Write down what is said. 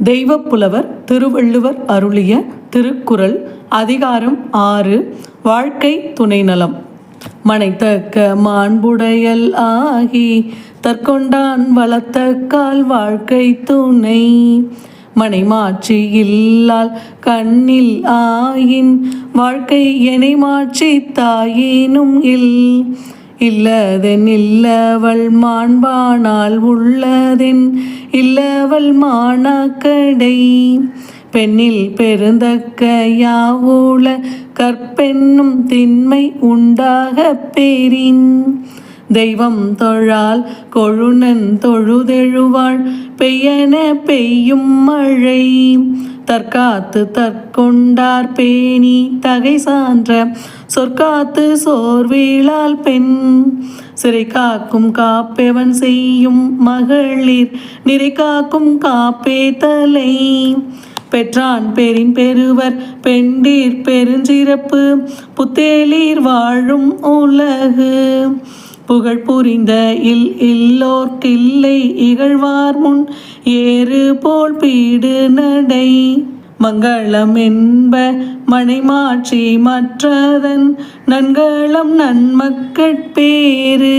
தெய்வப்புலவர் திருவள்ளுவர் அருளிய திருக்குறள் அதிகாரம் 6 வாழ்க்கை துணைநலம். மனைத்தக்க மாண்புடையல் ஆகி தற்கொண்டான் வளர்த்தக்கால் வாழ்க்கை துணை. மனை மாற்றி இல்லால் கண்ணில் ஆயின் வாழ்க்கை எனை மாற்றி தாயினும் இல்லதென் இல்லவள் மாண்பானால் உள்ளதென் இல்லவள் மாணாக்கடை. பெண்ணில் பெருந்தக்க யாவுள கற்பென்னும் திண்மை உண்டாக பெறின். தெய்வம் தொழால் கொழுநன் தொழுதெழுவாள் பெய்யென பெய்யும் மழை. தற்காத்து தற்கொண்டார் பேணி தகை சான்ற சொற்காத்து சோர்வீழால் பெண். சிறை காக்கும் காப்பெவன் செய்யும் மகளிர் நிறை காக்கும் காப்பே தலை. பெற்றான் பெரின் பெறுவர் பெண்டீர் பெருஞ்சிறப்பு புத்தேலீர் வாழும் உலகு. புகழ் புரிந்த இல்லோர்க்கில்லை இகழ்வார் முன் ஏறு போல் பீடு நடை. மங்களம் என்ப மனை மாற்றி மற்றதன் நன்களம் நன்மக்கட்பேறு.